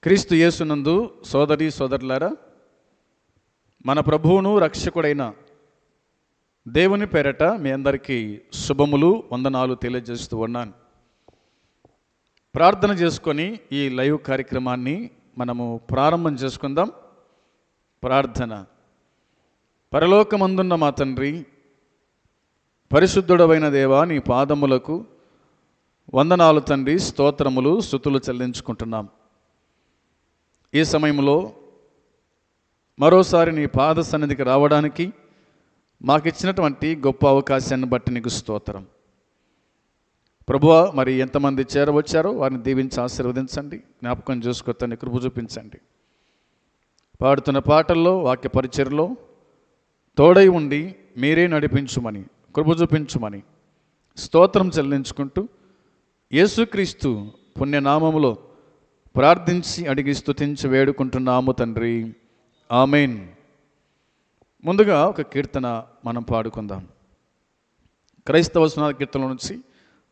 క్రీస్తు యేసునందు సోదరి సోదరులారా, మన ప్రభువును రక్షకుడైన దేవుని పేరట మీ అందరికీ శుభములు వందనాలు తెలియజేస్తూ ఉన్నాను. ప్రార్థన చేసుకొని ఈ లైవ్ కార్యక్రమాన్ని మనము ప్రారంభం చేసుకుందాం. ప్రార్థన. పరలోకమందున్న మా తండ్రి, పరిశుద్ధుడవైన దేవా, నీ పాదములకు వందనాలు తండ్రి, స్తోత్రములు స్తుతులు చెల్లించుకుంటున్నాం. ఈ సమయంలో మరోసారి నీ పాద సన్నిధికి రావడానికి మాకు ఇచ్చినటువంటి గొప్ప అవకాశాన్ని బట్టి నీకు స్తోత్రం. ప్రభువా, మరి ఎంతమంది చేరవచ్చారో వారిని దీవించి ఆశీర్వదించండి, జ్ఞాపకం చేసుకొత్తని కృప చూపించండి. పాడుతున్న పాటల్లో, వాక్య పరిచర్లో తోడై ఉండి మీరే నడిపించుమని, కృప చూపించుమని స్తోత్రం చెల్లించుకుంటూ యేసుక్రీస్తు పుణ్యనామములో ప్రార్థించి అడిగి స్తుతించి వేడుకుంటున్నాము తండ్రి, ఆమెన్. ముందుగా ఒక కీర్తన మనం పాడుకుందాం. క్రైస్తవ సునాద కీర్తన నుంచి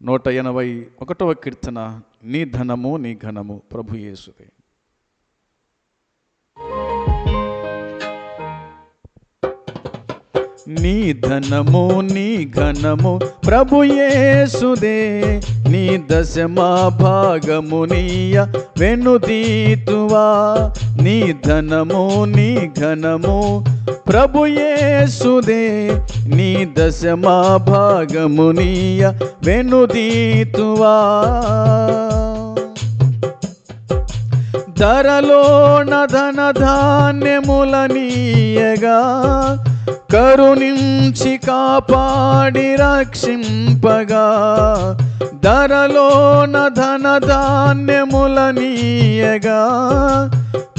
181వ కీర్తన, నీ ధనము నీ ఘనము ప్రభు యేసుదే. నీ ధనము నీ ఘనము ప్రభు యేసుదే, నీ దశమా భాగము నీయ వెనుదీతువా. నీ ధనము నీ ఘనము ప్రభు యేసుదే, నీ దశమా భాగము నీయ వెనుదీతువా. ధరలోన ధన ధాన్యములనీయగా కరుణించి కాపాడి రక్షింపగా. ధరలోన ధన ధాన్యములనీయగా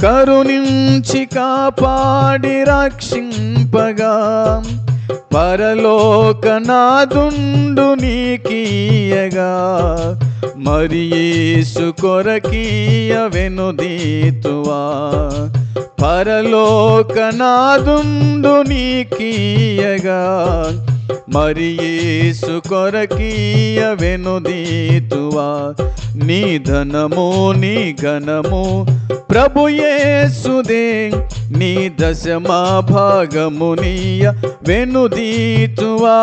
కరుణించి కాపాడి రక్షింపగా. పరలోకనాదుండు నీకీయగా, మరి యేసు కొరకీయ వెనుదీతువా. పరలోకనాదుండు నీకీయగా, మరి యేసు కొరకీయ వెనుదీతువా. నీ ధనము నీ ఘనము ప్రభు యేసుదే, నీ దశమా భాగము నీయ వెనుదీతువా.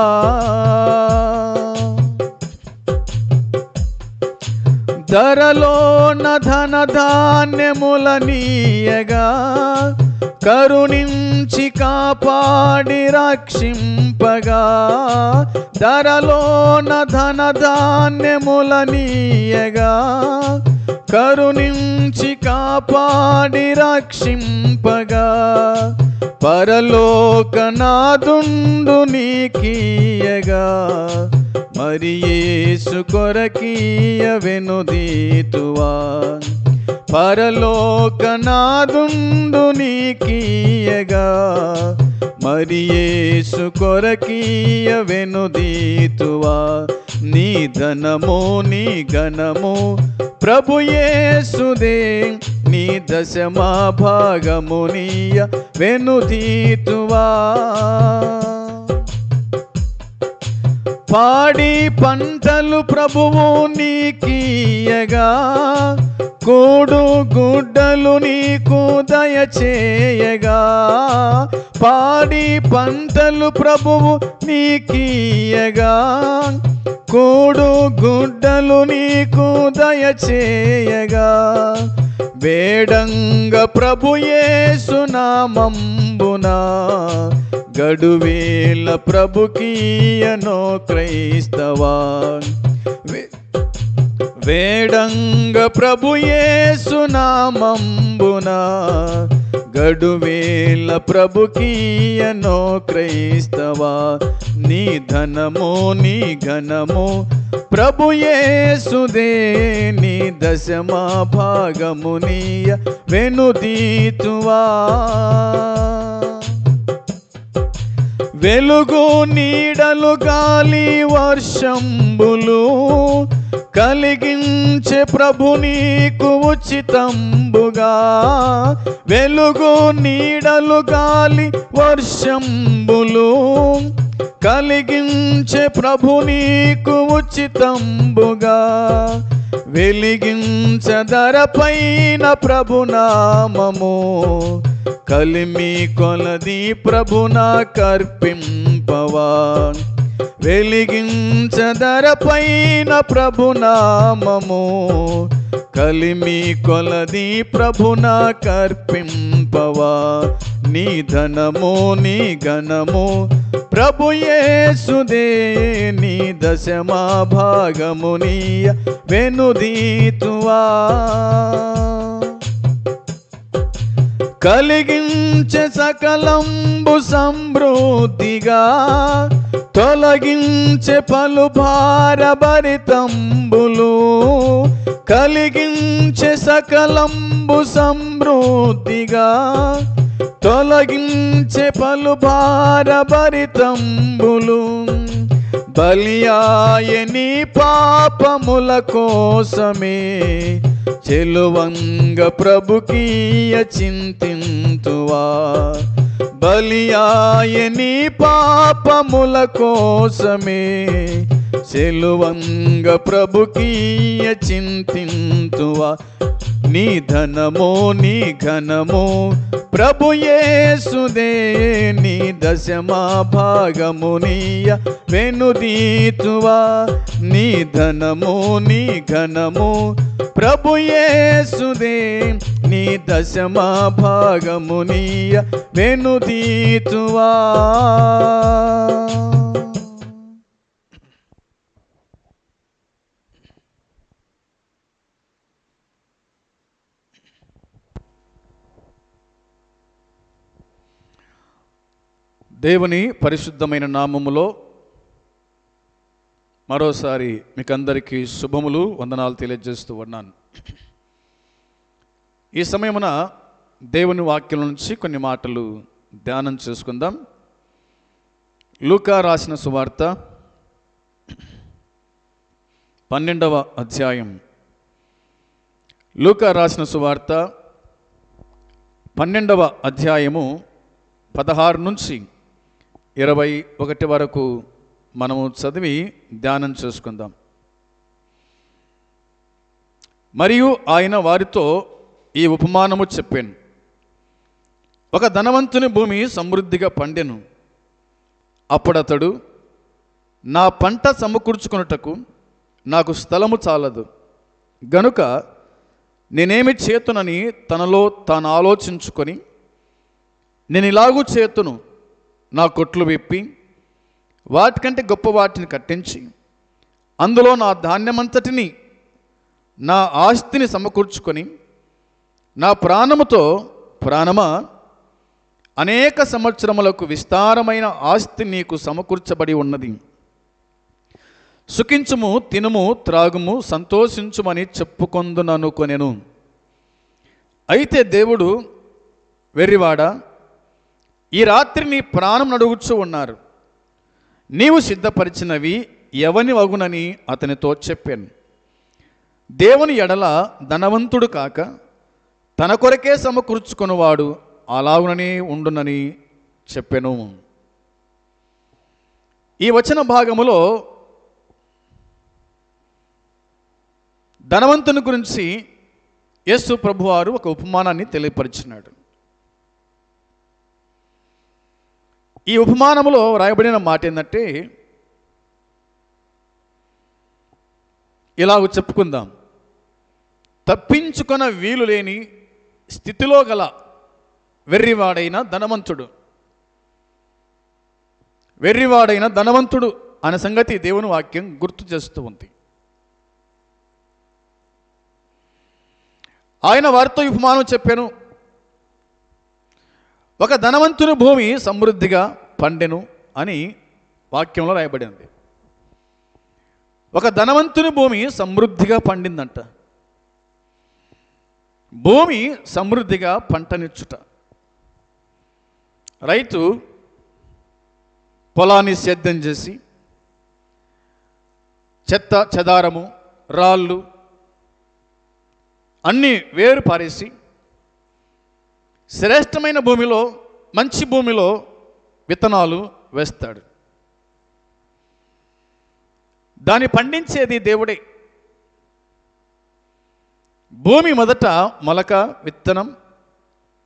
ధరలోన ధన ధాన్యములనీయగా కరుణించి కాపాడి రక్షింపగా. ధరలోన ధన ధాన్యములనీయగా కరుణించి కాపాడి రక్షింపగా. పరలోకనాదుండు నీకీయగా, మరి యేసు కొరకీయ వెనుదీతువా. పరలోకనాదుండు నీకీయగా, మరి యేసు కొరకీయ వెనుదీతువా. నీ ధనము నీ ఘనము ప్రభు యేసుదే, నీ దశమా భాగము నీయ వెనుదీతువా. పాడి పంటలు ప్రభువు నీకీయగా, కూడు గుడ్డలు నీకు దయచేయగా. పాడి పంటలు ప్రభువు నీకీయగా, కూడు గుడ్డలు నీకు దయచేయగా. వేడంగ ప్రభు యేసు నామంబునా, గడువేల ప్రభుకీయనో క్రైస్తవా. వేడంగ ప్రభు యేసు నామంబునా, గడువేల ప్రభుకీయనో క్రైస్తవా. నీ ధనము నీ ఘనము ప్రభు యేసుదే, నీ దశమా భాగము నీయ వెనుదీతువా. వెలుగు నీడలు గాలి వర్షంబులు కలిగించే ప్రభు నీకు ఉచితంబుగా. వెలుగు నీడలు గాలి వర్షంబులు కలిగించే ప్రభు నీకు ఉచితంబుగా. వెలిగించదరపైన ప్రభునామము, కలిమి కొలది ప్రభునా కర్పింపవా. వెలిగించదరపైన ప్రభునామము, కలిమి కొలది ప్రభునా కర్పింపవా. నీ ధనము నీ ఘనము ప్రభు యేసుదే, నీ దశమా భాగము నీయ వెనుదీతువా. కలిగించే సకలంబు సమృద్ధిగా, తొలగించే పలు భారభరితంబులు. కలిగించే సకలంబు సమృద్ధిగా, తొలగించే పలు భారభరితంబులు. బలియాయని పాపముల కోసమే, చెలువంగ ప్రభుకీయ చింతింతువా. బలియాయని పాపముల కోసమే, చెలువంగ ప్రభుకీయ చింతింతువా. నీ ధనము నీ ఘనము ప్రభు యేసుదే, నీ దశమా భాగము నీయ వెనుదీతువా. నీ ధనము నీ ఘనము ప్రభు యేసుదే, నీ దశమా భాగము నీయ వెనుదీతువా. దేవుని పరిశుద్ధమైన నామములో మరోసారి మీకందరికీ శుభములు వందనాలు తెలియజేస్తూ ఉన్నాను. ఈ సమయమున దేవుని వాక్యం నుంచి కొన్ని మాటలు ధ్యానం చేసుకుందాం. లూకా రాసిన సువార్త 12వ అధ్యాయం. లూకా రాసిన సువార్త 12వ అధ్యాయము 16 నుంచి 21 వరకు మనము చదివి ధ్యానం చేసుకుందాం. మరియు ఆయన వారితో ఈ ఉపమానము చెప్పాను. ఒక ధనవంతుని భూమి సమృద్ధిగా పండెను. అప్పుడతడు, నా పంట సమకూర్చుకొనుటకు నాకు స్థలము చాలదు గనుక నేనేమి చేతునని తనలో తాను ఆలోచించుకొని, నేను ఇలాగూ చేతును, నా కొట్లు విప్పి వాటికంటే గొప్ప వాటిని కట్టించి అందులో నా ధాన్యమంతటిని నా ఆస్తిని సమకూర్చుకొని, నా ప్రాణముతో ప్రాణమా, అనేక సంవత్సరములకు విస్తారమైన ఆస్తి నీకు సమకూర్చబడి ఉన్నది. సుఖించుము, తినుము, త్రాగుము, సంతోషించుమని చెప్పుకొందుననుకొనెను. అయితే దేవుడు, వెర్రివాడా, ఈ రాత్రి నీ ప్రాణం అడుగుచూ ఉన్నారు. నీవు సిద్ధపరిచినవి ఎవని వగునని అతనితో చెప్పాను. దేవుని ఎడల ధనవంతుడు కాక తన కొరకే సమకూర్చుకున్నవాడు అలాగునని ఉండునని చెప్పెను. ఈ వచన భాగములో ధనవంతుని గురించి యేసు ప్రభువారు ఒక ఉపమానాన్ని తెలియపరిచినాడు. ఈ ఉపమానములో రాయబడిన మాట ఏంటంటే, ఇలాగ చెప్పుకుందాం. తప్పించుకొన వీలు లేని స్థితిలో గల వెర్రివాడైన ధనవంతుడు అనే సంగతి దేవుని వాక్యం గుర్తు చేస్తూ ఉంది. ఆయన వారితో ఉపమానం చెప్పాను. ఒక ధనవంతుని భూమి సమృద్ధిగా పండెను అని వాక్యంలో రాయబడింది. ఒక ధనవంతుని భూమి సమృద్ధిగా పండిందంట. భూమి సమృద్ధిగా పంటనిచ్చుట. రైతు పొలాన్ని సేద్యం చేసి చెత్త చెదారము రాళ్ళు అన్నీ వేరు పారేసి శ్రేష్టమైన భూమిలో, మంచి భూమిలో విత్తనాలు వేస్తాడు. దాన్ని పండించేది దేవుడే. భూమి మొదట మొలక, విత్తనం,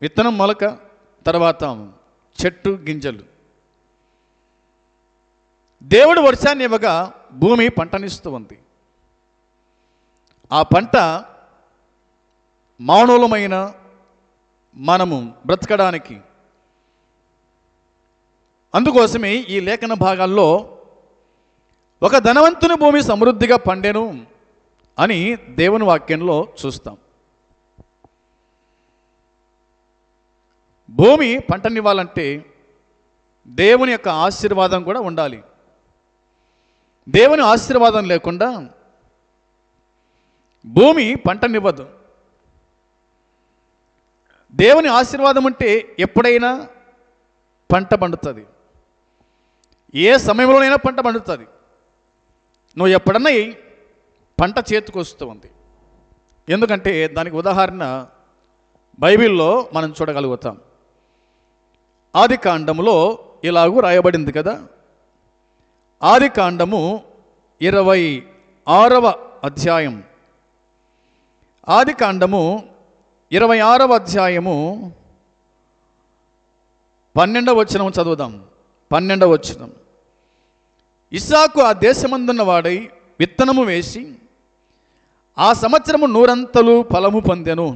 విత్తనం మొలక, తర్వాత చెట్టు గింజలు. దేవుడు వర్షాన్ని ఇవ్వగా భూమి పంటనిస్తూ ఉంది. ఆ పంట మానవులమైన మనము బ్రతకడానికి. అందుకోసమే ఈ లేఖన భాగాల్లో ఒక ధనవంతుని భూమి సమృద్ధిగా పండెను అని దేవుని వాక్యంలో చూస్తాం. భూమి పంటనివ్వాలంటే దేవుని యొక్క ఆశీర్వాదం కూడా ఉండాలి. దేవుని ఆశీర్వాదం లేకుండా భూమి పంటనివ్వదు. దేవుని ఆశీర్వాదం ఉంటే ఎప్పుడైనా పంట పండుతుంది, ఏ సమయంలోనైనా పంట పండుతుంది. నువ్వు ఎప్పుడన్నా పంట చేతికి వస్తూ ఉంది. ఎందుకంటే దానికి ఉదాహరణ బైబిల్లో మనం చూడగలుగుతాం. ఆది కాండములో ఇలాగూ రాయబడింది కదా. ఆది కాండము 26వ అధ్యాయం, ఆది కాండము 26వ అధ్యాయము 12వ వచనం చదువుదాం. 12వ వచనం. ఇస్సాకు ఆ దేశమందున్న వాడై విత్తనము వేసి ఆ సంవత్సరము 100 ఫలము పొందెను.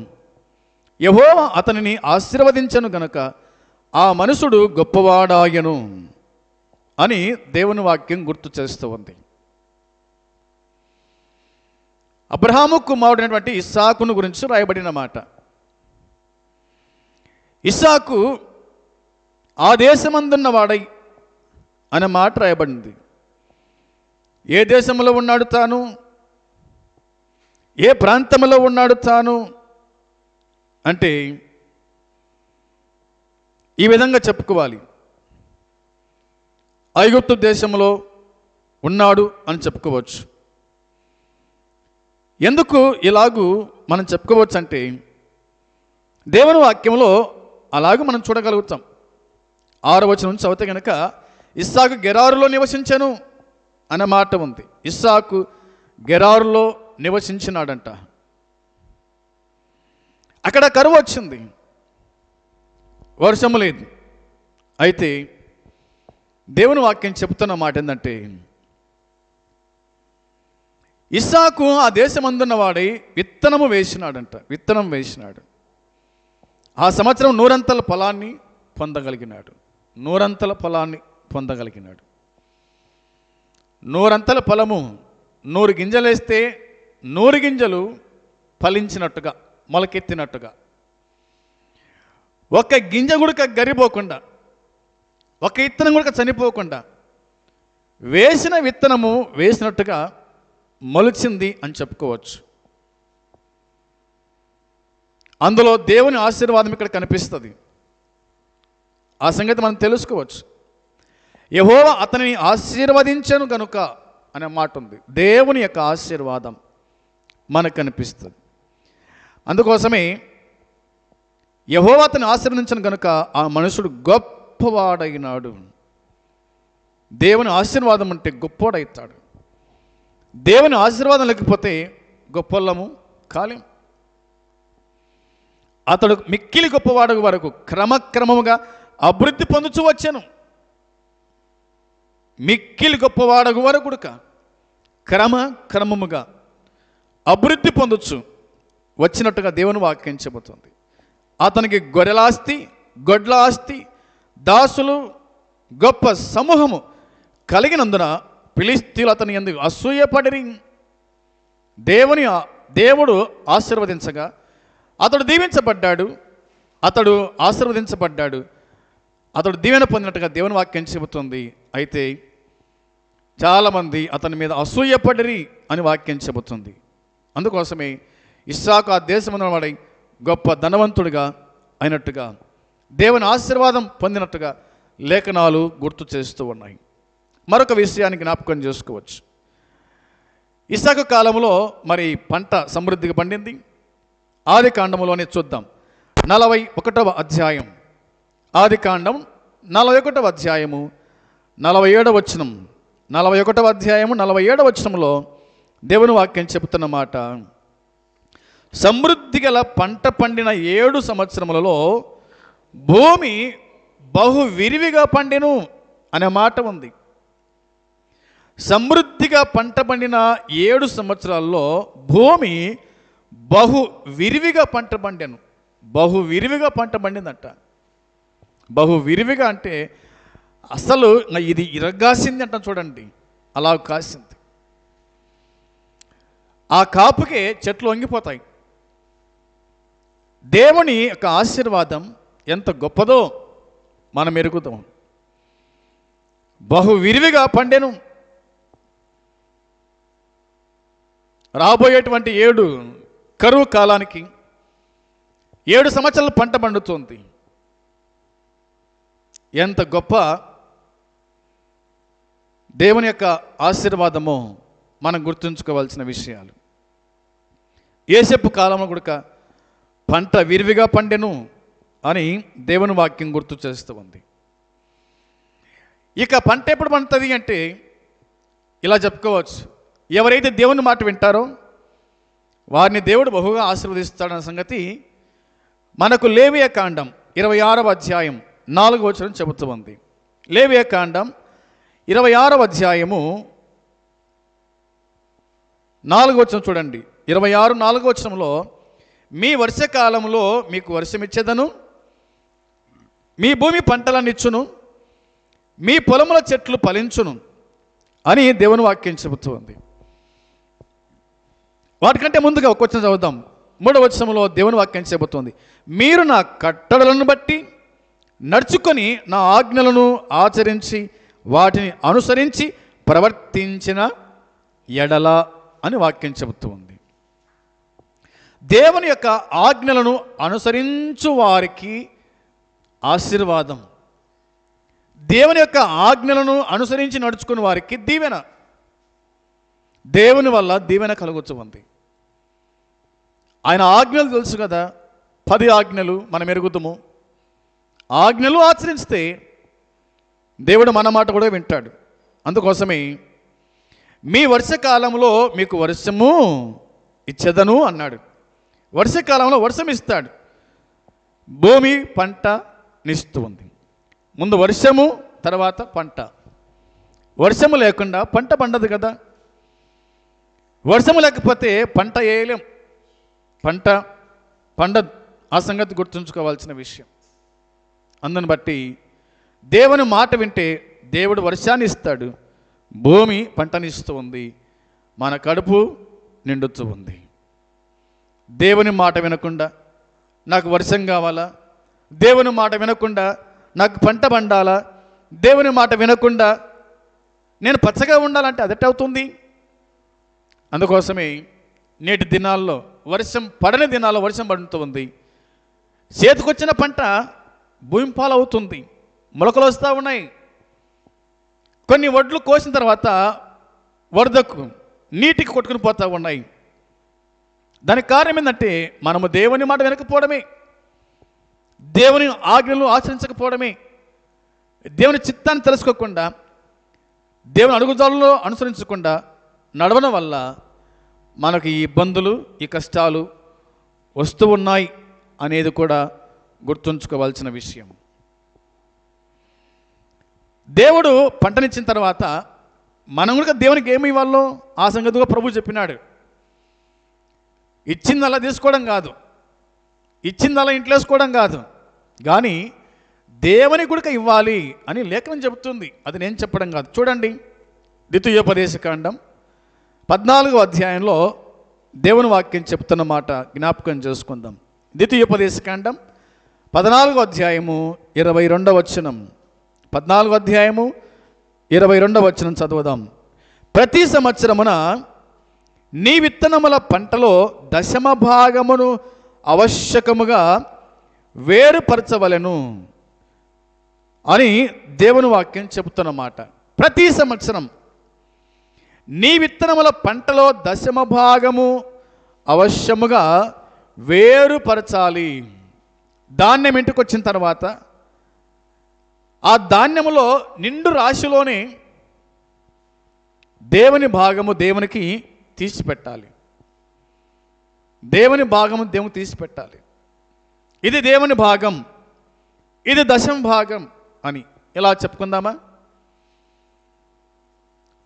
యెహోవా అతనిని ఆశీర్వదించెను గనుక ఆ మనుషుడు గొప్పవాడాయను అని దేవుని వాక్యం గుర్తు చేస్తూ ఉంది. అబ్రహాము కుమారుడైనటువంటి ఇస్సాకును గురించి రాయబడిన మాట. ఇస్సాకు ఆ దేశమందున్న వాడై అనే మాట రాయబడింది. ఏ దేశంలో ఉన్నాడు తాను, ఏ ప్రాంతంలో ఉన్నాడు తాను అంటే ఈ విధంగా చెప్పుకోవాలి. ఐగుప్తు దేశంలో ఉన్నాడు అని చెప్పుకోవచ్చు. ఎందుకు ఇలాగూ మనం చెప్పుకోవచ్చు అంటే దేవుని వాక్యంలో అలాగూ మనం చూడగలుగుతాం. 6వ వచనం నుంచి చదివితే కనుక ఇస్సాకు గెరారులో నివసించెను అనే మాట ఉంది. ఇస్సాకు గెరారులో నివసించినాడంట. అక్కడ కరువు వచ్చింది, వర్షము లేదు. అయితే దేవుని వాక్యం చెబుతున్న మాట ఏంటంటే ఇస్సాకు ఆ దేశమందున్న వాడై విత్తనము వేసినాడంట. విత్తనం వేసినాడు. ఆ సంవత్సరం 100 ఫలాన్ని పొందగలిగినాడు. 100 ఫలాన్ని పొందగలిగినాడు. 100 ఫలము, 100 గింజలు వేస్తే 100 గింజలు ఫలించినట్టుగా, మొలకెత్తినట్టుగా, ఒక గింజ గుడక గరిపోకుండా, ఒక విత్తనం గుడక చనిపోకుండా వేసిన విత్తనము వేసినట్టుగా మొలిచింది అని చెప్పుకోవచ్చు. అందులో దేవుని ఆశీర్వాదం ఇక్కడ కనిపిస్తుంది. ఆ సంగతి మనం తెలుసుకోవచ్చు. యెహోవా అతనిని ఆశీర్వదించెను గనుక అనే మాట ఉంది. దేవుని యొక్క ఆశీర్వాదం మనకు కనిపిస్తుంది. అందుకోసమే యెహోవా అతన్ని ఆశీర్వదించను గనుక ఆ మనుషుడు గొప్పవాడైనాడు. దేవుని ఆశీర్వాదం అంటే గొప్పోడవుతాడు. దేవుని ఆశీర్వాదం లేకపోతే గొప్పలము కాలేం. అతడు మిక్కిలి గొప్పవాడు వరకు క్రమక్రమముగా అభివృద్ధి పొందుచూ వచ్చాను. మిక్కిలి గొప్పవాడగు వరకు క్రమముగా అభివృద్ధి పొందొచ్చు వచ్చినట్టుగా దేవుని వాక్యం చెబుతుంది. అతనికి గొర్రెలాస్తి, గొడ్ల ఆస్తి, దాసులు, గొప్ప సమూహము కలిగినందున ఫిలిష్తీయులు అతని యందు అసూయపడిరి. దేవుడు ఆశీర్వదించగా అతడు దీవించబడ్డాడు. అతడు ఆశీర్వదించబడ్డాడు. అతడు దీవెన పొందినట్టుగా దేవుని వాక్యం చెబుతుంది. అయితే చాలామంది అతని మీద అసూయపడిరి అని వాక్యం చెబుతుంది. అందుకోసమే ఇస్సాకు ఆ దేశమున వాడై గొప్ప ధనవంతుడిగా అయినట్టుగా, దేవుని ఆశీర్వాదం పొందినట్టుగా లేఖనాలు గుర్తు చేస్తూ ఉన్నాయి. మరొక విషయాన్ని జ్ఞాపకం చేసుకోవచ్చు. ఇస్సాకు కాలంలో మరి పంట సమృద్ధిగా పండింది. ఆది కాండములోనే చూద్దాం. 41వ అధ్యాయం, ఆది కాండం 41వ అధ్యాయము 47వ వచనం. 41వ అధ్యాయము 47వ వచనంలో దేవుని వాక్యం చెబుతున్న మాట, సమృద్ధి గల పంట పండిన 7 సంవత్సరములలో భూమి బహు విరివిగా పండెను అనే మాట ఉంది. సమృద్ధిగా పంట పండిన 7 సంవత్సరాల్లో భూమి బహు విరివిగా పంట పండాను. బహు విరివిగా పంట పండిందట. బహు విరివిగా అంటే అసలు ఇది ఇరగాసింది అంట చూడండి, అలా కాసింది. ఆ కాపుకే చెట్లు వంగిపోతాయి. దేవుని యొక్క ఆశీర్వాదం ఎంత గొప్పదో మనం ఎరుగుతాం. బహు విరివిగా పండెను. రాబోయేటువంటి 7 కరువు కాలానికి 7 సంవత్సరాలు పంట పండుతుంది. ఎంత గొప్ప దేవుని యొక్క ఆశీర్వాదమో మనం గుర్తుంచుకోవాల్సిన విషయాలు. యేసెపు కాలంలో కూడా పంట విరివిగా పండెను అని దేవుని వాక్యం గుర్తు చేస్తూ ఉంది. ఇక పంట ఎప్పుడు పండుతుంది అంటే ఇలా చెప్పుకోవచ్చు, ఎవరైతే దేవుని మాట వింటారో వారిని దేవుడు బహుగా ఆశీర్వదిస్తాడన్న సంగతి మనకు లేవియా కాండం 26వ అధ్యాయం 4వ వచనం చెబుతూ ఉంది. లేవియా కాండం 26వ అధ్యాయము 4వ వచనం చూడండి. 26, 4వ వచనంలో, మీ వర్షకాలంలో మీకు వర్షమిచ్చేదను, మీ భూమి పంటలనిచ్చును, మీ పొలముల చెట్లు ఫలించును అని దేవుని వాక్యం చెబుతూ ఉంది. వాటికంటే ముందుగా ఒక వచనం చదువుదాం. 3వ వచనంలో దేవుని వాక్యం చెబుతుంది, మీరు నా కట్టడలను బట్టి నడుచుకొని నా ఆజ్ఞలను ఆచరించి వాటిని అనుసరించి ప్రవర్తించిన ఎడల అని వాక్యం చెబుతూ ఉంది. దేవుని యొక్క ఆజ్ఞలను అనుసరించు వారికి ఆశీర్వాదం, దేవుని యొక్క ఆజ్ఞలను అనుసరించి నడుచుకుని వారికి దీవెన. దేవుని వల్ల దీవెన కలుగొచ్చు ఉంది. ఆయన ఆజ్ఞలు తెలుసు కదా, 10 ఆజ్ఞలు మనం ఎరుగుతాము. ఆజ్ఞలు ఆచరిస్తే దేవుడు మన మాట కూడా వింటాడు. అందుకోసమే మీ వర్షకాలంలో మీకు వర్షము ఇచ్చేదను అన్నాడు. వర్షకాలంలో వర్షం ఇస్తాడు, భూమి పంట నిస్తూ ఉంది. ముందు వర్షము, తర్వాత పంట. వర్షము లేకుండా పంట పండదు కదా. వర్షము లేకపోతే పంట వేయలేం, పంట పండదు. ఆ సంగతి గుర్తుంచుకోవాల్సిన విషయం. అందుని బట్టి దేవుని మాట వింటే దేవుడు వర్షాన్ని ఇస్తాడు, భూమి పంటనిస్తూ ఉంది, మన కడుపు నిండుతూ ఉంది. దేవుని మాట వినకుండా నాకు వర్షం కావాలా, దేవుని మాట వినకుండా నాకు పంట పండాలా, దేవుని మాట వినకుండా నేను పచ్చగా ఉండాలంటే అదెట్టవుతుంది? అందుకోసమే నేటి దినాల్లో వర్షం పడని దినాల్లో వర్షం పడుతూ ఉంది. చేతికొచ్చిన పంట భూమి పాలవుతుంది, మొలకలు వస్తూ ఉన్నాయి. కొన్ని వడ్లు కోసిన తర్వాత వరదకు నీటికి కొట్టుకుని పోతూ ఉన్నాయి. దానికి కారణం ఏంటంటే మనము దేవుని మాట వినకపోవడమే, దేవుని ఆజ్ఞలు ఆచరించకపోవడమే, దేవుని చిత్తాన్ని తెలుసుకోకుండా, దేవుని అడుగుజాడల్లో అనుసరించకుండా నడవడం వల్ల మనకు ఈ ఇబ్బందులు, ఈ కష్టాలు వస్తూ ఉన్నాయి అనేది కూడా గుర్తుంచుకోవాల్సిన విషయం. దేవుడు పంటనిచ్చిన తర్వాత మనం కూడా దేవునికి ఏమి ఇవ్వాలో ఆ సంగతిగా ప్రభు చెప్పినాడు. ఇచ్చిందలా తీసుకోవడం కాదు, ఇచ్చిందలా ఇంట్లో వేసుకోవడం కాదు, కానీ దేవుని కూడా ఇవ్వాలి అని లేఖనం చెబుతుంది. అది నేను చెప్పడం కాదు. చూడండి, ద్వితీయోపదేశకాండం 14వ అధ్యాయంలో దేవుని వాక్యం చెప్తున్న మాట జ్ఞాపకం చేసుకుందాం. ద్వితీయోపదేశకాండం 14వ అధ్యాయము 22వ వచనం. 14వ అధ్యాయము 22వ వచనం చదువుదాం. ప్రతి సంవత్సరమున నీ విత్తనముల పంటలో 10వ భాగమును ఆవశ్యకముగా వేరుపరచవలెను అని దేవుని వాక్యం చెబుతున్నమాట. ప్రతి సంవత్సరం నీ విత్తనముల పంటలో 10వ భాగము అవశ్యముగా వేరుపరచాలి. ధాన్యం ఇంటికి వచ్చిన తర్వాత ఆ ధాన్యములో నిండు రాశిలోనే దేవుని భాగము దేవునికి తీసిపెట్టాలి. దేవుని భాగము దేవుని తీసి పెట్టాలి. ఇది దేవుని భాగం, ఇది దశమ భాగం అని ఇలా చెప్పుకుందామా?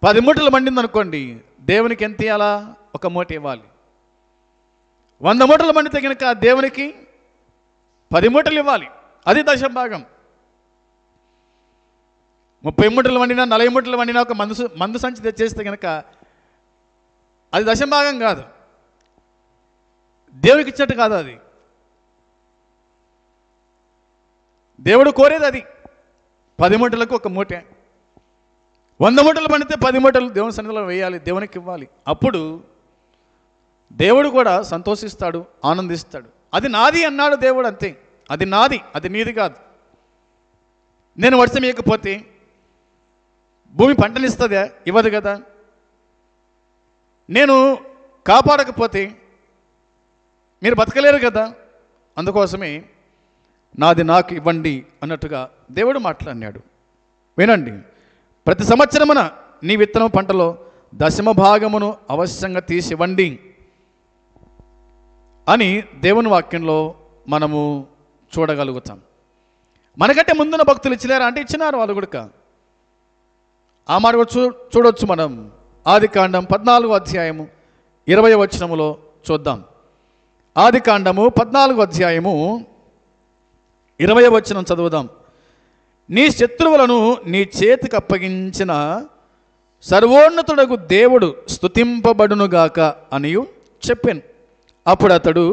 10 మూటలు మండింది అనుకోండి, దేవునికి ఎంత ఇవ్వాలా? 1 మూట ఇవ్వాలి. 100 మూటలు మండితే కనుక దేవునికి 10 మూటలు ఇవ్వాలి. అది దశమ భాగం. 30 మూటలు వండినా 40 మూటలు వండినా ఒక మందు సంచి తెచ్చేస్తే కనుక అది దశమ భాగం కాదు, దేవునికి ఇచ్చినట్టు కాదు. అది దేవుడు కోరేది అది 10 మూటలకు 1 మూటే. 100 మూటలు పండితే 10 మూటలు దేవుని సన్నిధిలో వేయాలి, దేవునికి ఇవ్వాలి. అప్పుడు దేవుడు కూడా సంతోషిస్తాడు, ఆనందిస్తాడు. అది నాది అన్నాడు దేవుడు, అంతే. అది నాది, అది నీది కాదు. నేను వర్షం ఇవ్వకపోతే భూమి పంటనిస్తుందా? ఇవ్వదు కదా. నేను కాపాడకపోతే మీరు బతకలేరు కదా. అందుకోసమే నాది నాకు ఇవ్వండి అన్నట్టుగా దేవుడు మాట్లాడినాడు. వినండి, ప్రతి సంవత్సరమున నీ విత్తనం పంటలో దశమ భాగమును అవశ్యంగా తీసి ఇవ్వండి అని దేవుని వాక్యంలో మనము చూడగలుగుతాం. మనకంటే ముందున్న భక్తులు ఇచ్చలేరా అంటే ఇచ్చినారు వాళ్ళు కూడా. ఆ మాట కూడా చూడొచ్చు మనం. ఆదికాండం 14వ అధ్యాయము 20వ వచనములో చూద్దాం. ఆదికాండము 14వ అధ్యాయము 20వ వచనం చదువుదాం. నీ శత్రువులను నీ చేతికి అప్పగించిన సర్వోన్నతుడగు దేవుడు స్తుతింపబడునుగాక అనియు చెప్పాను. అప్పుడు అతడు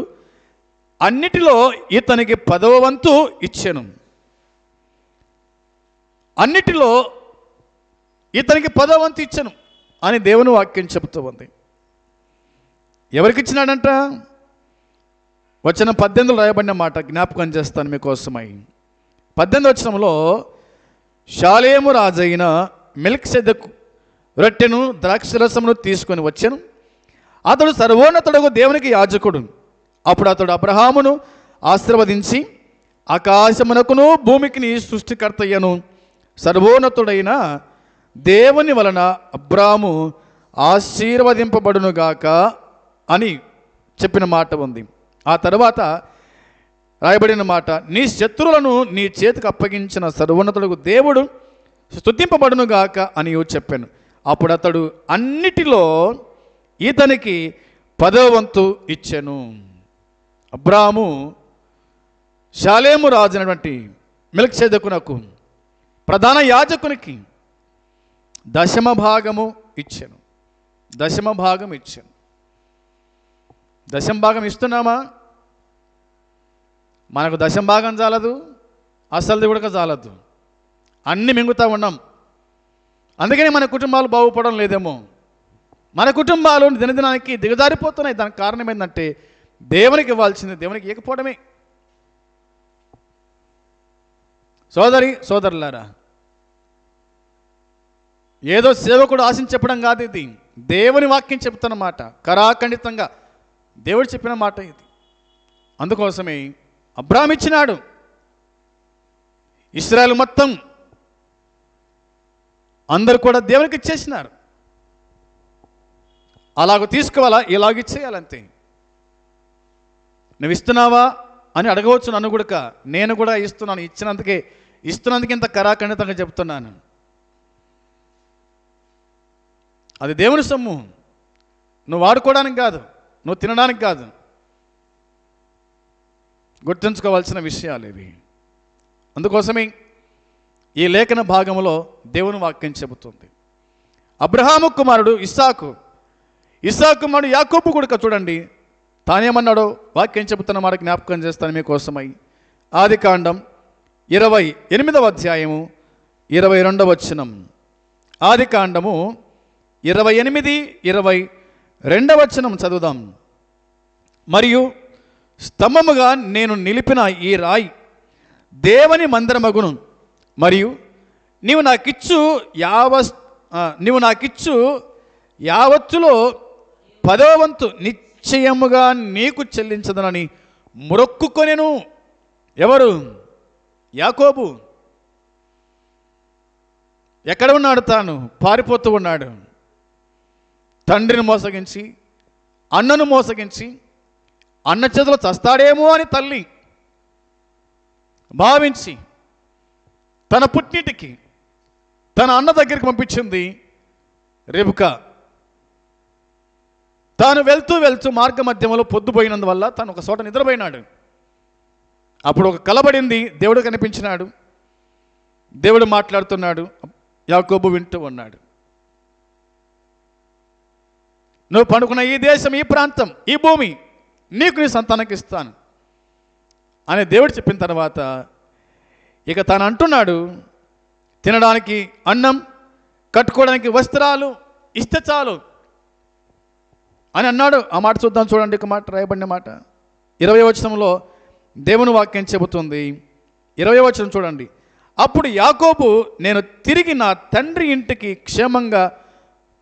అన్నిటిలో ఇతనికి 10వ వంతు ఇచ్చెను. అన్నిటిలో ఇతనికి 10వ వంతు ఇచ్చెను అని దేవుని వాక్యం చెబుతూ ఉంది. ఎవరికి ఇచ్చినాడంట? వచనం 18లో రాయబడిన మాట జ్ఞాపకం చేస్తాను మీకోసమై. 18వ వచనంలో షాలేము రాజైన మెల్కీసెదెకు రొట్టెను ద్రాక్షరసమును తీసుకొని వచ్చెను. అతడు సర్వోన్నతుడగు దేవునికి యాజకుడు. అప్పుడు అతడు అబ్రహామును ఆశీర్వదించి, ఆకాశమునకును భూమికి సృష్టికర్తయ్యను సర్వోన్నతుడైన దేవుని వలన అబ్రాము ఆశీర్వదింపబడునుగాక అని చెప్పిన మాట ఉంది. ఆ తర్వాత రాయబడిన మాట, నీ శత్రువులను నీ చేతికి అప్పగించిన సర్వోన్నతుడు దేవుడు స్తుతింపబడునుగాక అని చెప్పాను. అప్పుడు అతడు అన్నిటిలో ఇతనికి 10వ వంతు ఇచ్చెను. అబ్రాము షాలేము రాజు అయినటువంటి మెల్కీసెదెకునకు ప్రధాన యాజకునికి దశమ భాగము ఇచ్చెను. దశమ భాగం ఇచ్చాను. దశమ భాగం ఇస్తున్నామా? మనకు దశమ భాగం చాలదు, అసలుది కూడా చాలదు, అన్నీ మింగుతూ ఉన్నాం. అందుకని మన కుటుంబాలు బాగుపడడం లేదేమో. మన కుటుంబాలు దినదినానికి దిగజారిపోతున్నాయి. దానికి కారణం ఏంటంటే దేవునికి ఇవ్వాల్సింది దేవునికి ఇవ్వకపోవడమే. సోదరులారా, ఏదో సేవకుడు ఆశించి చెప్పడం కాదు ఇది. దేవుని వాక్యం చెప్తున్నమాట, కరాఖండితంగా దేవుడు చెప్పిన మాట ఇది. అందుకోసమే అబ్రాహాము ఇచ్చినాడు. ఇశ్రాయేలు మొత్తం అందరూ కూడా దేవునికి ఇచ్చేసినారు. అలాగ తీసుకోవాలా, ఇలాగ ఇచ్చేయాలంతే. నువ్వు ఇస్తున్నావా అని అడగవచ్చు నన్ను కూడా. నేను కూడా ఇస్తున్నాను. ఇస్తున్నందుకే ఇంత కరాఖండితంగా చెప్తున్నాను. అది దేవుని సొమ్ము. నువ్వు వాడుకోవడానికి కాదు, నువ్వు తినడానికి కాదు. గుర్తుంచుకోవాల్సిన విషయాలు ఇవి. అందుకోసమే ఈ లేఖన భాగంలో దేవుని వాక్యం చెబుతుంది. అబ్రహాము కుమారుడు ఇస్సాకు కుమారుడు యాకోబు కూడా చూడండి, తానేమన్నాడో వాక్యం చెబుతున్న మాట జ్ఞాపకం చేస్తాను మీకోసమై. ఆదికాండం 28వ అధ్యాయము 22వ వచనం. ఆదికాండము 28-22వ వచనం చదువుదాం. మరియు స్తంభముగా నేను నిలిపిన ఈ రాయి దేవుని మందిరమగును, మరియు నీవు నాకిచ్చు యావత్తులో 10వ వంతు నిశ్చయముగా నీకు చెల్లించదనని మొక్కుకొనెను. ఎవరు? యాకోబు. ఎక్కడ ఉన్నాడు? తాను పారిపోతూ ఉన్నాడు. తండ్రిని మోసగించి, అన్నను మోసగించి, అన్న చేతిలో చస్తాడేమో అని తల్లి భావించి తన పుట్టింటికి తన అన్న దగ్గరికి పంపించింది రెబెకా. తాను వెళ్తూ వెళ్తూ మార్గ మధ్యంలో పొద్దుపోయినందువల్ల తను ఒక చోట నిద్రపోయినాడు. అప్పుడు ఒక కలబడింది, దేవుడు కనిపించినాడు, దేవుడు మాట్లాడుతున్నాడు, యాకోబు వింటూ ఉన్నాడు. నువ్వు పండుకున్న ఈ దేశం, ఈ ప్రాంతం, ఈ భూమి నీకు నీ సంతానానికి ఇస్తాను అని దేవుడు చెప్పిన తర్వాత ఇక తాను అంటున్నాడు, తినడానికి అన్నం, కట్టుకోవడానికి వస్త్రాలు ఇస్తే చాలు అని అన్నాడు. ఆ మాట చూద్దాం, చూడండి. ఒక మాట రాయబడిన మాట 20వ వచనంలో దేవుని వాక్యం చెబుతుంది. 20వ వచనం చూడండి. అప్పుడు యాకోబు, నేను తిరిగి నా తండ్రి ఇంటికి క్షేమంగా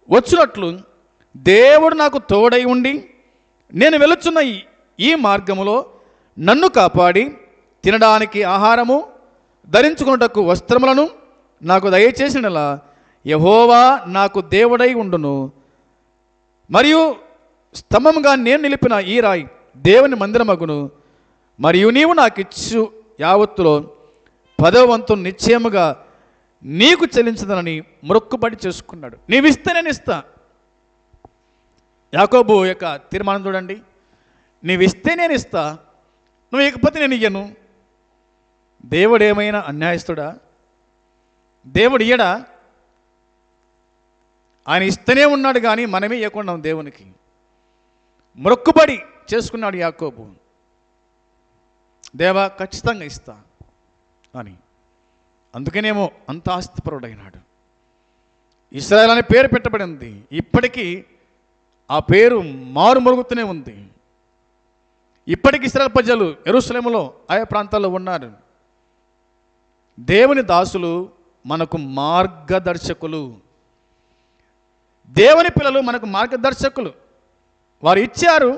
వచ్చినట్లు దేవుడు నాకు తోడై ఉండి నేను వెళుచున్న ఈ మార్గములో నన్ను కాపాడి తినడానికి ఆహారము, ధరించుకున్నటకు వస్త్రములను నాకు దయచేసినలా యెహోవా నాకు దేవుడై ఉండును. మరియు స్తంభముగా నేను నిలిపిన ఈ రాయి దేవుని మందిరమగును. మరియు నీవు నాకు ఇచ్చు యావత్తులో 10వ వంతు నిశ్చయముగా నీకు చెల్లించదనని మొక్కుబడి చేసుకున్నాడు. నీవిస్తే నేను ఇస్తా. యాకోబు యొక్క తీర్మానం చూడండి. నీవిస్తే నేను ఇస్తా, నువ్వు ఇకపోతే నేను ఇయ్యను. దేవుడు ఏమైనా అన్యాయస్తుడా? దేవుడు ఇయ్యడా? ఆయన ఇస్తూనే ఉన్నాడు, కానీ మనమే ఇవ్వకుండా దేవునికి. మొక్కుబడి చేసుకున్నాడు యాకోబు, దేవా ఖచ్చితంగా ఇస్తా అని. అందుకనేమో అంత ఆస్తిపరుడైనాడు. ఇశ్రాయేలు అనే పేరు పెట్టబడింది. ఇప్పటికీ ఆ పేరు మారుమరుగుతూనే ఉంది. ఇప్పటికి ఇశ్రాయేలు ప్రజలు యెరూషలేములో ఆయా ప్రాంతాల్లో ఉన్నారు. దేవుని దాసులు మనకు మార్గదర్శకులు. దేవుని పిల్లలు మనకు మార్గదర్శకులు. వారు ఇచ్చారు,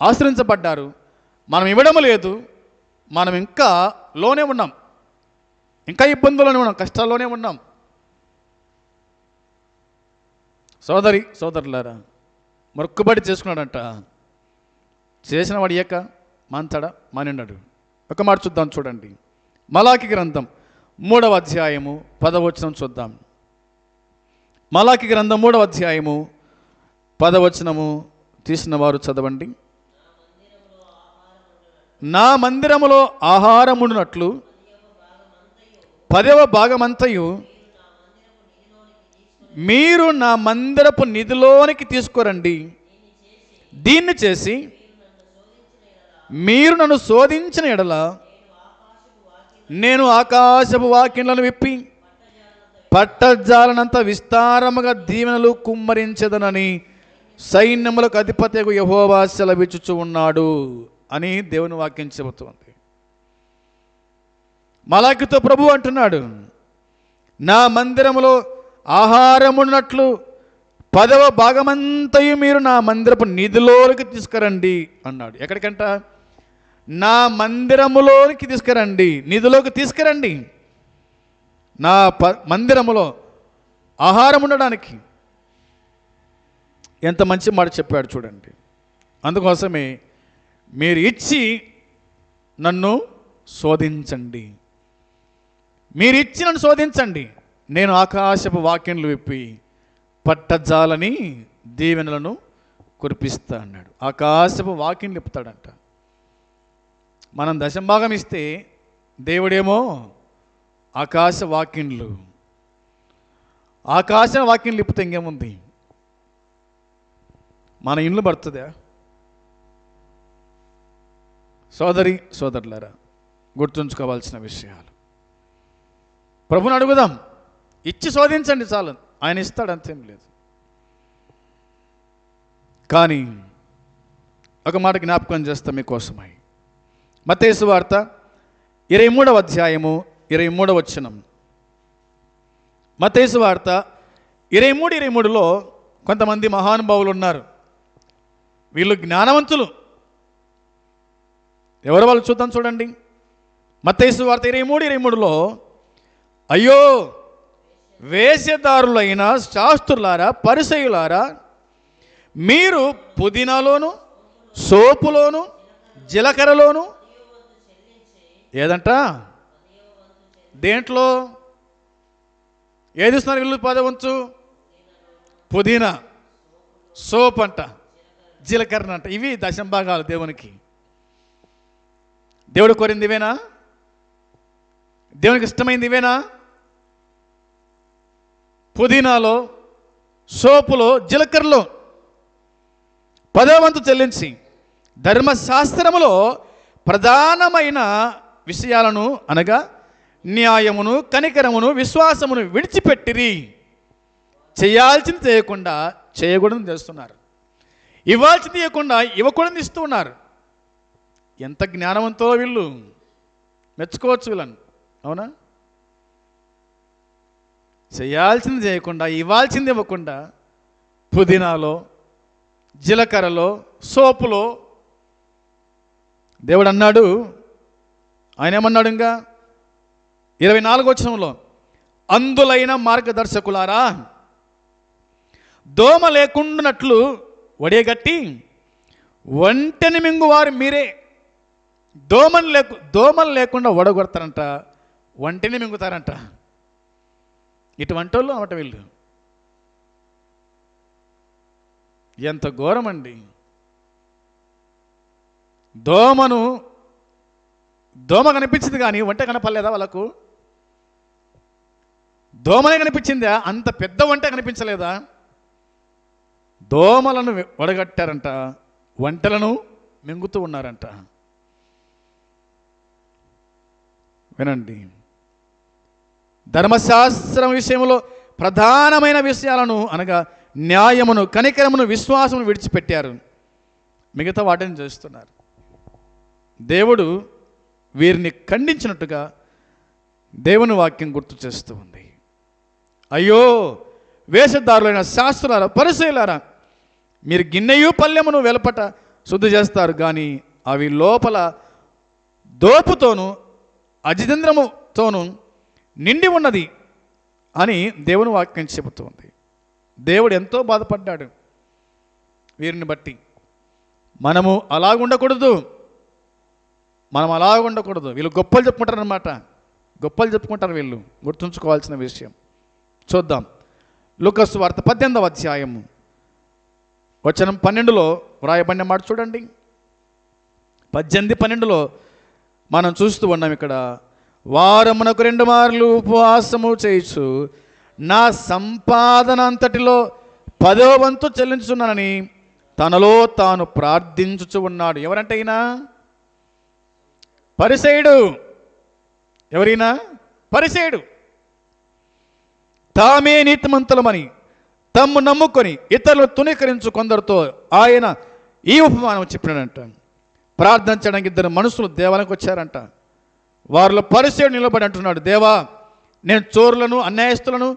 ఆశ్రయించబడ్డారు. మనం ఇవ్వడం లేదు. మనం ఇంకా లోనే ఉన్నాం, ఇంకా ఇబ్బందుల్లోనే ఉన్నాం, కష్టాల్లోనే ఉన్నాం. సోదరి సోదరులారా, మొక్కుబడి చేసుకున్నాడంట. చేసిన వాడు ఇయ్యక మాంతాడా? మానిన్నాడు. ఒక మాట చూద్దాం, చూడండి. మలాకి గ్రంథం 3వ అధ్యాయము 10వ వచనం చూద్దాం. మలాకి గ్రంథం 3వ అధ్యాయము 10వ వచనము తీసిన వారు చదవండి. నా మందిరములో ఆహారమున్నట్లు 10వ భాగమంతయు మీరు నా మందిరపు నిధిలోనికి తీసుకురండి. దీన్ని చేసి మీరు నన్ను శోధించిన ఎడల నేను ఆకాశపు వాక్యములను విప్పి పట్టజాలనంత విస్తారముగా దీవెనలు కుమ్మరించదనని సైన్యములకు అధిపతియగు యెహోవా సెలవిచ్చుచు ఉన్నాడు అని దేవుని వాక్యం చెబుతోంది. మలాకితో ప్రభు అంటున్నాడు, నా మందిరములో ఆహారమున్నట్లు 10వ భాగమంతయు మీరు నా మందిరపు నిధిలోనికి తీసుకురండి అన్నాడు. ఎక్కడికంట? నా మందిరములోనికి తీసుకురండి, నిధిలోకి తీసుకురండి. నా మందిరములో ఆహారం ఉండడానికి. ఎంత మంచి మాట చెప్పాడు చూడండి. అందుకోసమే మీరు ఇచ్చి నన్ను శోధించండి, మీరు ఇచ్చి నన్ను శోధించండి, నేను ఆకాశపు వాక్యములు విప్పి పట్టజాలని దీవెనలను కురిపిస్తా అన్నాడు. ఆకాశపు వాక్యం విప్పుతాడంట. మనం దశంభాగం ఇస్తే దేవుడేమో ఆకాశ వాక్యంలు, ఆకాశ వాక్యం లిప్పితే ఇంకేముంది? మన ఇండ్లు పడుతుందా? సోదరి సోదరులారా, గుర్తుంచుకోవాల్సిన విషయాలు. ప్రభుని అడుగుదాం, ఇచ్చి శోధించండి చాలు, ఆయన ఇస్తాడు, అంతేం లేదు. కానీ ఒక మాట జ్ఞాపకం చేస్తాం మీకోసమై. మత్తయి సువార్త 23వ అధ్యాయము 23వ వచనం. మత్తయి సువార్త 23:23లో కొంతమంది మహానుభావులు ఉన్నారు. వీళ్ళు జ్ఞానవంతులు. ఎవరు వాళ్ళు? చూద్దాం, చూడండి. మత్తయి సువార్త 23:23లో, అయ్యో వేశ్యదారులైన శాస్త్రులారా, పరిసయ్యులారా, మీరు పుదీనాలోను సోపులోను జీలకర్రలోను ఏదంట దేంట్లో ఏది ఇస్తున్నారు వీళ్ళు? పదవంతు పుదీనా, సోప్ అంట, జీలకర్ర అంట. ఇవి దశంభాగాలు దేవునికి. దేవుడు కోరింది ఇవేనా? దేవునికి ఇష్టమైంది ఇవేనా? పుదీనాలో, సోపులో, జీలకర్రలో 10వ వంతు చెల్లించి ధర్మశాస్త్రములో ప్రధానమైన విషయాలను అనగా న్యాయమును, కనికరమును, విశ్వాసమును విడిచిపెట్టిరి. చేయాల్సింది చేయకుండా చేయకూడదు చేస్తున్నారు. ఇవ్వాల్సింది ఇవ్వకుండా ఇవ్వకూడదు ఇస్తూ ఉన్నారు. ఎంత జ్ఞానవంతో వీళ్ళు! మెచ్చుకోవచ్చు వీళ్ళని, అవునా? చేయాల్సింది చేయకుండా ఇవ్వాల్సింది ఇవ్వకుండా పుదీనాలో, జీలకర్రలో, సోపులో దేవుడు అన్నాడు. ఆయన ఏమన్నాడు? ఇంకా 24వ వచనంలో, అందులైన మార్గదర్శకులారా, దోమ లేకుండానట్లు వడియగట్టి వంటని మింగువారు మీరే. దోమలు లేకుండా వడగొడతారంట, వంటని మింగుతారంట. ఇటువంటి వాళ్ళు అన్నమాట వీళ్ళు. ఎంత ఘోరం అండి! దోమ కనిపించింది కానీ వంట కనపడలేదా వాళ్ళకు? దోమనే కనిపించిందా? అంత పెద్ద వంట కనిపించలేదా? దోమలను వడగట్టారంట, వంటలను మింగుతూ ఉన్నారంట. వినండి, ధర్మశాస్త్రం విషయంలో ప్రధానమైన విషయాలను అనగా న్యాయమును, కనికరమును, విశ్వాసమును విడిచిపెట్టారు. మిగతా వాటిని చేస్తున్నారు. దేవుడు వీరిని ఖండించినట్టుగా దేవుని వాక్యం గుర్తు చేస్తూ ఉంది. అయ్యో వేషధారులైన శాస్త్రులారా, పరిసయ్యులారా, మీరు గిన్నెయు పల్లెమును వెలపట శుద్ధి చేస్తారు, కానీ అవి లోపల దోపుతోనూ అజితంద్రముతోనూ నిండి ఉన్నది అని దేవుని వాక్యం చెబుతుంది. దేవుడు ఎంతో బాధపడ్డాడు వీరిని బట్టి. మనము అలాగుండకూడదు, వీళ్ళు గొప్పలు చెప్పుకుంటారు అన్నమాట. గొప్పలు చెప్పుకుంటారు వీళ్ళు, గుర్తుంచుకోవాల్సిన విషయం. చూద్దాం, లూకా సువార్త 18వ అధ్యాయము వచనం 12లో వ్రాయబడిన మాట చూడండి. 18:12లో మనం చూస్తూ ఉన్నాం. ఇక్కడ, వారమునకు 2 మార్లు ఉపవాసము చేయొచ్చు, నా సంపాదన అంతటిలో 10వ వంతు చెల్లించున్నానని తనలో తాను ప్రార్థించుచు ఉన్నాడు. ఎవరంటే ఈయన? పరిసయ్యుడు. ఎవరైనా? పరిసయ్యుడు. తామే నీతిమంతులమని తమ్ము నమ్ముకొని ఇతరులు తునీకరించు కొందరితో ఆయన ఈ ఉపమానం చెప్పినాడంట. ప్రార్థించడానికి 2 మనుషులు దేవాలయానికి వచ్చారంట. వారిలో పరిసయ్యుడు నిలబడి అంటున్నాడు, దేవా, నేను చోరులను, అన్యాయస్తులను,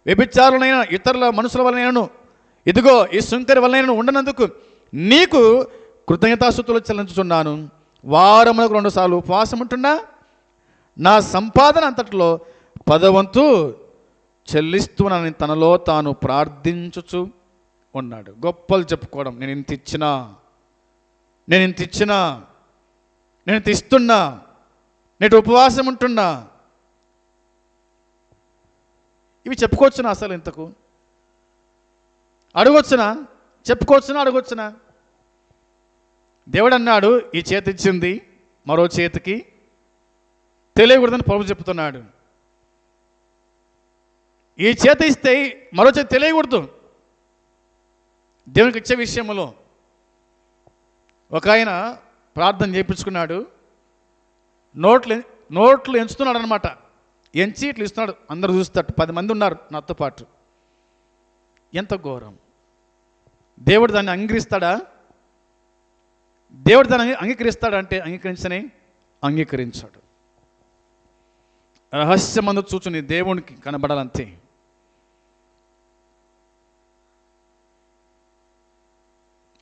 వ్యభిచారులైన ఇతరుల మనుషుల వలనైనను, ఇదిగో ఈ సుంకరి వలనైనను ఉండనందుకు నీకు కృతజ్ఞతాస్తుతులు చెల్లించుచున్నాను. వారమునకు 2 సార్లు ఉపవాసం ఉంటున్నా నా సంపాదన అంతటిలో 10వ వంతు చెల్లిస్తున్నానని తనలో తాను ప్రార్థించుచు ఉన్నాడు. గొప్పలు చెప్పుకోవడం, నేను ఇంత ఇచ్చినా, నేను ఇంత ఇస్తున్నా, నేటి ఉపవాసం ఉంటున్నా, ఇవి చెప్పుకోవచ్చునా? అసలు ఇంతకు అడగొచ్చునా? చెప్పుకోవచ్చునా? అడగొచ్చునా? దేవుడు అన్నాడు, ఈ చేతి ఇచ్చింది మరో చేతికి తెలియకూడదని ప్రభు చెప్తున్నాడు. ఈ చేతి ఇస్తే మరో చేతి తెలియకూడదు. దేవునికి ఇచ్చే విషయంలో ఒక ఆయన ప్రార్థన చేయించుకున్నాడు. నోట్లు ఎంచుతున్నాడు అనమాట. ఎంచి ఇట్లు ఇస్తున్నాడు, అందరూ చూస్తాడు. 10 మంది ఉన్నారు నాతో పాటు. ఎంత ఘోరం! దేవుడు దాన్ని అంగీకరిస్తాడా? దేవుడు దాన్ని అంగీకరిస్తాడంటే అంగీకరించాడు. రహస్యమందు చూచుని దేవునికి కనబడాలంతే.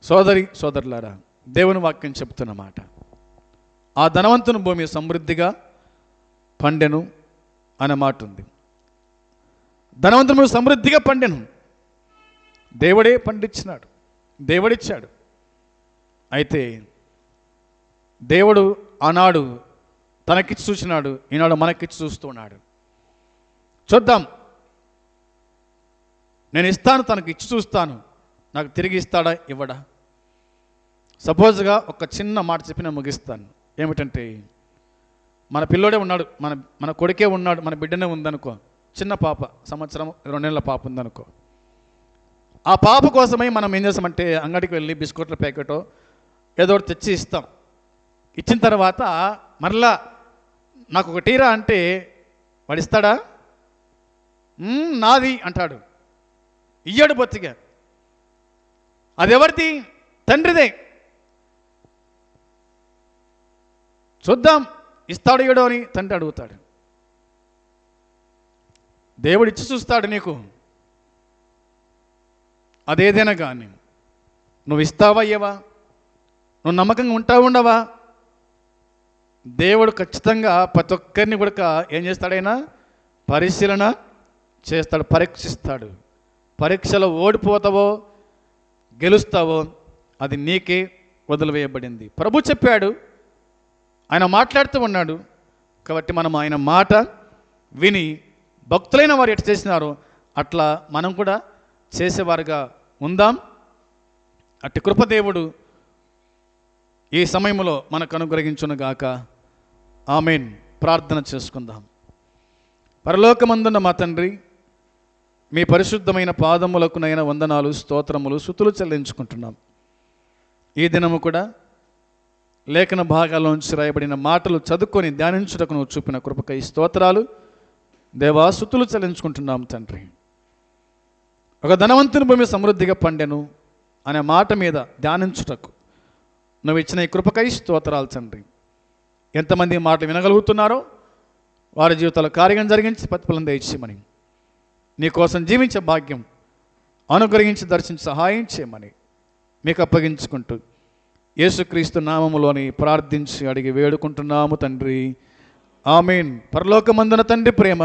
సోదరులారా, దేవుని వాక్యం చెప్తున్నమాట. ఆ ధనవంతుని భూమి సమృద్ధిగా పండెను అనే మాట ఉంది. ధనవంతుని భూమి సమృద్ధిగా పండెను. దేవుడే పండించినాడు, దేవుడిచ్చాడు. అయితే దేవుడు ఆనాడు తనకిచ్చి చూసినాడు, ఈనాడు మనకిచ్చి చూస్తున్నాడు. చూద్దాం, నేను ఇస్తాను, తనకి ఇచ్చి చూస్తాను, నాకు తిరిగి ఇస్తాడా ఇవ్వడా? సపోజ్గా ఒక చిన్న మాట చెప్పి నేను ముగిస్తాను. ఏమిటంటే, మన పిల్లోడే ఉన్నాడు, మన కొడుకే ఉన్నాడు, మన బిడ్డనే ఉందనుకో, చిన్న పాప, సంవత్సరం 2 నెలల పాప ఉందనుకో. ఆ పాప కోసమై మనం ఏం చేస్తామంటే అంగడికి వెళ్ళి బిస్కెట్ల ప్యాకెటో ఏదో ఒకటి తెచ్చి ఇస్తాం. ఇచ్చిన తర్వాత మరలా నాకు ఒక టీరా అంటే వాడు ఇస్తాడా? నాది అంటాడు, ఇయ్యడు బొత్తిగా. అది ఎవరిది? తండ్రిదే. చూద్దాం ఇస్తాడు ఇయ్యడో అని తండ్రి అడుగుతాడు. దేవుడు ఇచ్చి చూస్తాడు నీకు. అదేదైనా కానీ నువ్వు ఇస్తావా ఇయ్యవా? నువ్వు నమ్మకంగా ఉంటావు ఉండవా? దేవుడు ఖచ్చితంగా ప్రతి ఒక్కరిని కూడా ఏం చేస్తాడైనా పరిశీలన చేస్తాడు, పరీక్షిస్తాడు. పరీక్షలో ఓడిపోతావో గెలుస్తావో అది నీకే వదిలివేయబడింది. ప్రభు చెప్పాడు, ఆయన మాట్లాడుతూ ఉన్నాడు. కాబట్టి మనం ఆయన మాట విని భక్తులైన వారు ఎట్లా చేసినారో అట్లా మనం కూడా చేసేవారుగా ఉందాం. అట్టి కృపదేవుడు ఈ సమయంలో మనకు అనుగ్రహించునుగాక. ఆమేన్. ప్రార్థన చేసుకుందాం. పరలోకమందున్న మా తండ్రి, మీ పరిశుద్ధమైన పాదములకునైనా వందనాలు, స్తోత్రములు, స్తుతులు చెల్లించుకుంటున్నాం. ఈ దినము కూడా లేఖన భాగాల్లోంచి రాయబడిన మాటలు చదువుకొని ధ్యానించుటకు నువ్వు చూపిన కృపకై స్తోత్రాలు దేవా, స్తుతులు చెల్లించుకుంటున్నాం తండ్రి. ఒక ధనవంతుని భూమి సమృద్ధిగా పండెను అనే మాట మీద ధ్యానించుటకు నువ్వు ఇచ్చిన ఈ కృపకై స్తోత్రాలు తండ్రి. ఎంతమంది మాటలు వినగలుగుతున్నారో వారి జీవితాల కార్యం జరిగించి ప్రతిఫలం దయచేయమని, నీకోసం జీవించే భాగ్యం అనుగ్రహించి దర్శించి సహాయం చేయమని మీకు అప్పగించుకుంటూ యేసుక్రీస్తు నామములోని ప్రార్థించి అడిగి వేడుకుంటున్నాము తండ్రి. ఆమేన్. పరలోకమందున తండ్రి ప్రేమ,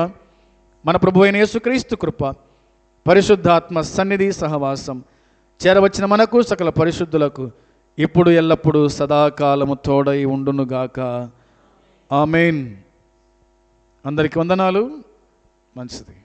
మన ప్రభు అయిన యేసుక్రీస్తు కృప, పరిశుద్ధాత్మ సన్నిధి సహవాసం చేరవచ్చిన మనకు సకల పరిశుద్ధులకు ఇప్పుడు ఎల్లప్పుడూ సదాకాలము తోడై ఉండునుగాక. ఆమేన్. అందరికీ వందనాలు. మంచిది.